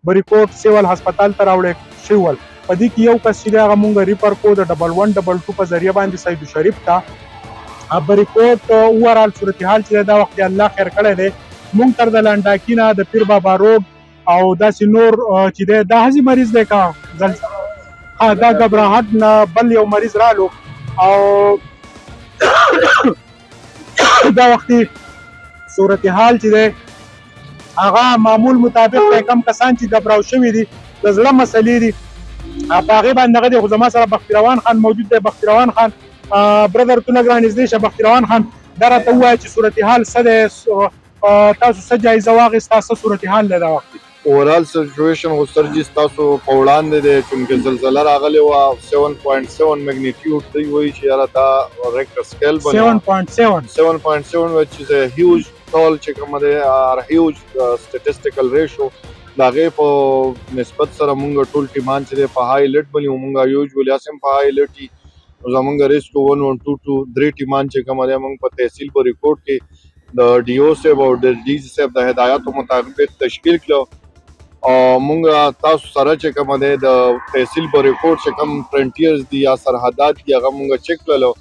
بریکوټ سیول هسپتال ته راوړی شوي ول. په دې کې یو کس چې دی هغه مونږ ریفر کړو د 1122 په ذریعه باندې سید شریف ته. بریکوټ اوورال صورتحال چې دی دا وخت الله خیر کړی دی. مونږ تر د لنډاکي نه د پیر بابا روډ او داسې نور چې دی دا هسې مریض دی که دا ګبراهټ نه بل یو مریض رالو او دا وختي صورتحال چې دی هغه معمول مطابق د کم کسان چې ګبراو شوي دي د زړه مسلې دي په هغې باندې هغه دی. خو زما سره بختي روان خان موجود دی. بختي روان خان برادر تو نه ګرانږدې شه. بختي روان خان دا راته ووایه چې صورتحال څه دی، تاسو څه جایزه واخیسته، څه صورتحال دی دا وخت؟ اوورال سچویشن خو سر جي ستاسو په وړاندې دی چونکې زلزله راغلې وه 7.7 میګنیټیوډ دوی وایي چې یاره دا ریکټر سکیل 7.7 which is a huge toll چې کومه دی هیوج سټیټسټیکل ریشو د هغې په نسبت سره مونږ ټول ټیمان چې دی په های الرټ باندې وو. مونږ یوجولي هسې هم په های الرټ یي. زمونږ ریسکو 112 درې ټیمان چې کومه دی مونږ په تحصیل په ریکورډ کې د ډي او صاحب او د ډي سي صاحب د هدایاتو مطابق تشکیل کړو او مونږ تاسو سره چې کومه دی د تحصیل په ریکورډ چې کوم فرنټیرز دي یا سرحدات دي هغه مونږ چک کړلو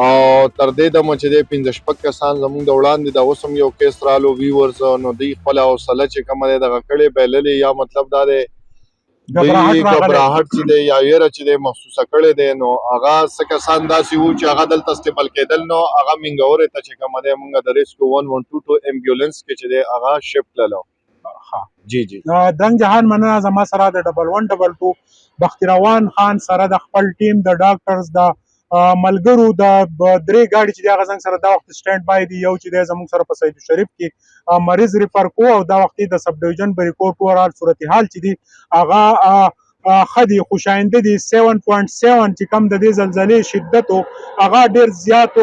او تر دې دمه چې دی 15 کسان زمونږ د وړاندې دا اوس هم یو کیس رالو ویورز نو دوی خپله حوصله چې کومه دی دغه کړې بایللې یا مطلب دا دی دوی ګبراهټ چې دی یا ویره چې دی محسوسه کړې دی نو هغه څه کسان داسې وو چې هغه دلته استعمال کېدل نو هغه مینګورې ته چې کومه دی مونږ د ریسکو 112 امبولانس کې چې دی هغه شفټ کړلو. جی جی دنګ جهان مننه. زما سره د 1122 بختي روان خان سره د خپل ټیم د ډاکټرز د ملګرو د درې ګاډي چې دی هغه زنګ سره دا وخت سټینډ بای دي. یو چې دی زموږ سره په سید شریف کې مریض ریفر کو او دا وخت د سب ډیویژن بریکوټ اورال صورتحال چې دی هغه ښه دي، خوشاینده دي. 7.7 چې کم د دې زلزلې شدت هغه ډېر زیات